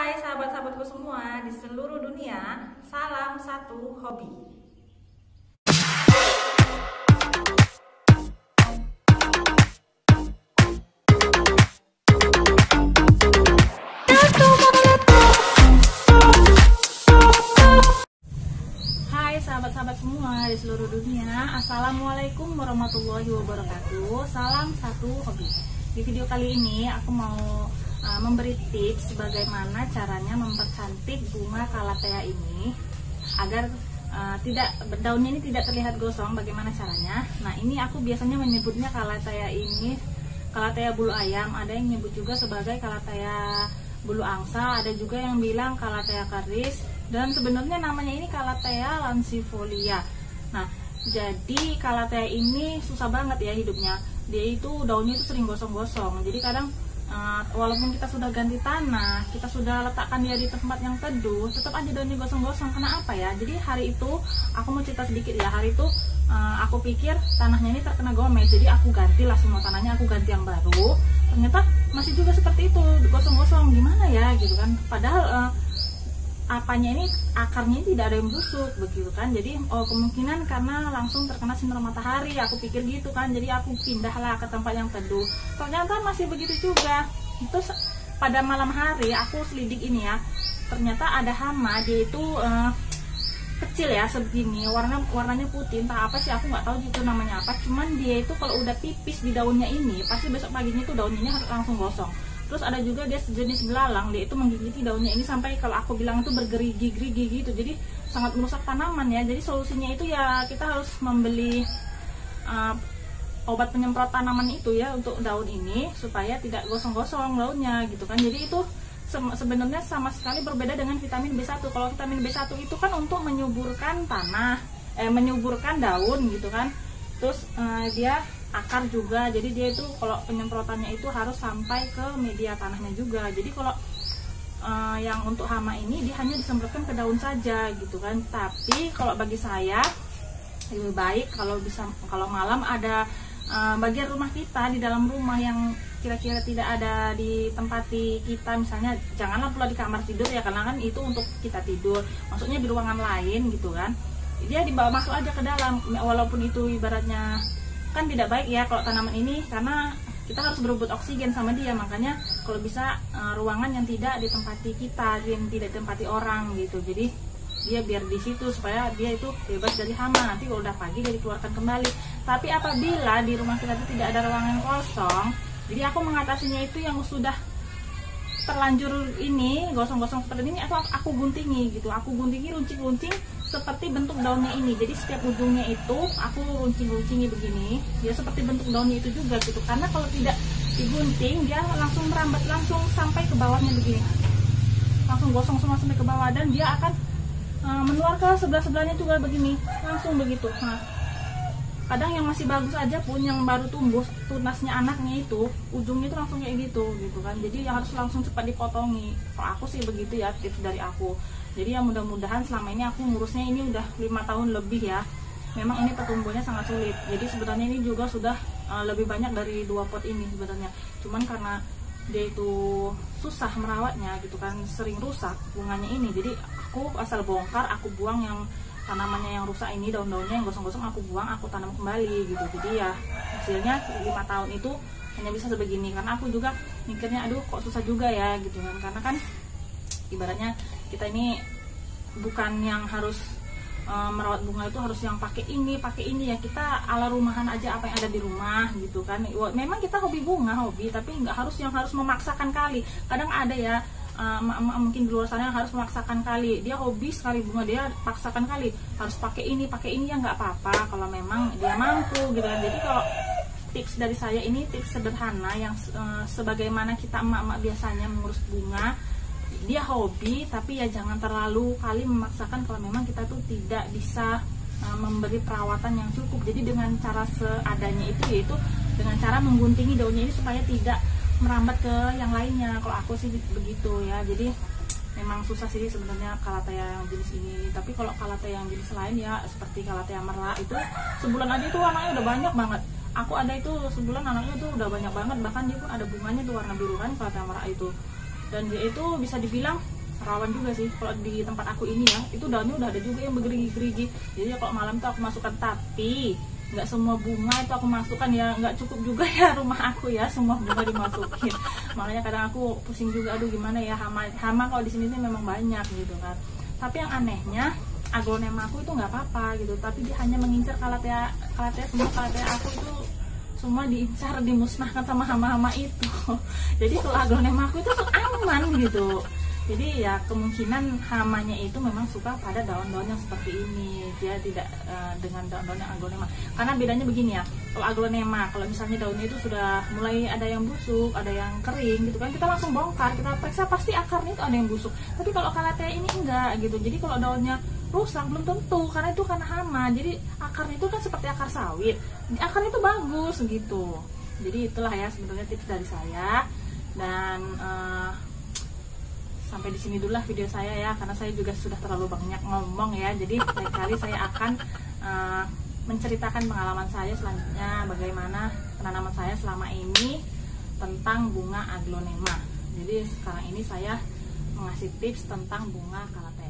Hai sahabat-sahabatku semua di seluruh dunia, salam satu hobi. Hai sahabat-sahabat semua di seluruh dunia, assalamualaikum warahmatullahi wabarakatuh. Salam satu hobi. Di video kali ini aku mau memberi tips bagaimana caranya mempercantik bunga calathea ini agar daunnya ini tidak terlihat gosong. Bagaimana caranya? Nah, ini aku biasanya menyebutnya calathea ini calathea bulu ayam, ada yang nyebut juga sebagai calathea bulu angsa, ada juga yang bilang calathea keris, dan sebenarnya namanya ini calathea lancifolia. Nah, jadi calathea ini susah banget ya hidupnya. Dia itu daunnya itu sering gosong-gosong. Jadi kadang walaupun kita sudah ganti tanah, kita sudah letakkan dia di tempat yang teduh, tetap aja daunnya gosong-gosong. Kenapa ya? Jadi hari itu aku mau cerita sedikit ya. Hari itu aku pikir tanahnya ini terkena gomes, jadi aku gantilah semua tanahnya, aku ganti yang baru. Ternyata masih juga seperti itu, gosong-gosong. Gimana ya gitu kan? Padahal apanya ini, akarnya ini tidak ada yang busuk begitu kan. Jadi kemungkinan karena langsung terkena sinar matahari, aku pikir gitu kan. Jadi aku pindahlah ke tempat yang teduh, ternyata masih begitu juga. Terus pada malam hari aku selidik ini ya, ternyata ada hama. Dia itu kecil ya segini, warnanya putih, entah apa sih, aku nggak tahu itu namanya apa. Cuman dia itu kalau udah pipis di daunnya ini, pasti besok paginya tuh daunnya ini harus langsung gosong. Terus ada juga dia sejenis belalang, dia itu menggigiti daunnya ini sampai kalau aku bilang itu bergerigi-gerigi gitu. Jadi sangat merusak tanaman ya. Jadi solusinya itu ya kita harus membeli obat penyemprot tanaman itu ya untuk daun ini supaya tidak gosong-gosong daunnya gitu kan. Jadi itu sebenarnya sama sekali berbeda dengan vitamin B1. Kalau vitamin B1 itu kan untuk menyuburkan tanah, menyuburkan daun gitu kan. Terus dia akar juga, jadi dia itu kalau penyemprotannya itu harus sampai ke media tanahnya juga. Jadi kalau yang untuk hama ini dia hanya disemprotkan ke daun saja gitu kan. Tapi kalau bagi saya lebih baik kalau malam ada bagian rumah kita di dalam rumah yang kira-kira tidak ada di tempati kita, misalnya janganlah pula di kamar tidur ya, karena kan itu untuk kita tidur, maksudnya di ruangan lain gitu kan. Dia dibawa masuk aja ke dalam, walaupun itu ibaratnya kan tidak baik ya kalau tanaman ini, karena kita harus berebut oksigen sama dia. Makanya kalau bisa ruangan yang tidak ditempati kita, yang tidak ditempati orang gitu. Jadi dia biar di situ supaya dia itu bebas dari hama. Nanti kalau udah pagi dia dikeluarkan kembali. Tapi apabila di rumah kita itu tidak ada ruangan kosong, jadi aku mengatasinya itu yang sudah terlanjur ini gosong-gosong seperti ini, atau aku guntingi gitu. Aku guntingi runcing-runcing seperti bentuk daunnya ini. Jadi setiap ujungnya itu aku runcing-runcingi begini, dia seperti bentuk daunnya itu juga gitu. Karena kalau tidak digunting dia langsung merambat langsung sampai ke bawahnya begini, langsung gosong semua sampai ke bawah, dan dia akan menular ke sebelah-sebelahnya juga begini, langsung begitu. Nah, kadang yang masih bagus aja pun, yang baru tumbuh tunasnya anaknya itu ujungnya itu langsung kayak gitu kan. Jadi ya harus langsung cepat dipotongi. Kalau aku sih begitu ya, tips dari aku. Jadi ya mudah-mudahan selama ini aku ngurusnya ini udah 5 tahun lebih ya. Memang ini pertumbuhannya sangat sulit. Jadi sebenarnya ini juga sudah lebih banyak dari 2 pot ini sebenarnya. Cuman karena dia itu susah merawatnya gitu kan, sering rusak bunganya ini. Jadi aku asal bongkar, aku buang yang tanamannya yang rusak ini, daun-daunnya yang gosong-gosong aku buang, aku tanam kembali gitu. Jadi ya hasilnya 5 tahun itu hanya bisa sebegini. Karena aku juga mikirnya aduh kok susah juga ya gitu kan. Karena kan ibaratnya kita ini bukan yang harus merawat bunga itu harus yang pakai ini ya. Kita ala rumahan aja apa yang ada di rumah gitu kan. Memang kita hobi bunga, tapi nggak harus yang harus memaksakan kali. Kadang ada ya emak-emak mungkin di luar sana yang harus memaksakan kali. Dia hobi sekali bunga, dia paksakan kali harus pakai ini ya, nggak apa-apa kalau memang dia mampu gitu kan. Jadi kalau tips dari saya ini tips sederhana yang sebagaimana kita emak-emak biasanya mengurus bunga. Dia hobi, tapi ya jangan terlalu kali memaksakan kalau memang kita tuh tidak bisa memberi perawatan yang cukup. Jadi dengan cara seadanya itu, yaitu dengan cara mengguntingi daunnya ini supaya tidak merambat ke yang lainnya. Kalau aku sih begitu ya. Jadi memang susah sih sebenarnya calathea yang jenis ini. Tapi kalau calathea yang jenis lain ya seperti calathea merla itu sebulan aja tuh anaknya udah banyak banget. Aku ada itu sebulan anaknya tuh udah banyak banget, bahkan dia pun ada bunganya tuh warna biru kan calathea merla itu. Dan dia itu bisa dibilang rawan juga sih. Kalau di tempat aku ini ya, itu daunnya udah ada juga yang bergerigi-gerigi. Jadi kalau malam tuh aku masukkan, tapi nggak semua bunga itu aku masukkan ya, nggak cukup juga ya rumah aku ya semua bunga dimasukin. Makanya kadang aku pusing juga, aduh gimana ya, hama kalau di sini sih memang banyak gitu kan. Tapi yang anehnya aglonema aku itu nggak apa-apa gitu, tapi dia hanya mengincar calathea semua. Calathea aku itu semua diincar, dimusnahkan sama hama-hama itu. Jadi kalau aglonema aku itu aman gitu. Jadi ya kemungkinan hamanya itu memang suka pada daun-daun yang seperti ini. Dia tidak dengan daun-daun yang aglonema. Karena bedanya begini ya, kalau aglonema, kalau misalnya daunnya itu sudah mulai ada yang busuk, ada yang kering gitu kan, kita langsung bongkar, kita periksa pasti akarnya itu ada yang busuk. Tapi kalau calathea ini enggak gitu. Jadi kalau daunnya rusak belum tentu, karena itu karena hama. Jadi akarnya itu kan seperti akar sawit, akarnya itu bagus gitu. Jadi itulah ya sebenarnya tips dari saya. Dan sampai di sini dulu lah video saya ya, karena saya juga sudah terlalu banyak ngomong ya. Jadi lain kali saya akan menceritakan pengalaman saya selanjutnya, bagaimana penanaman saya selama ini tentang bunga aglonema. Jadi sekarang ini saya mengasih tips tentang bunga calathea.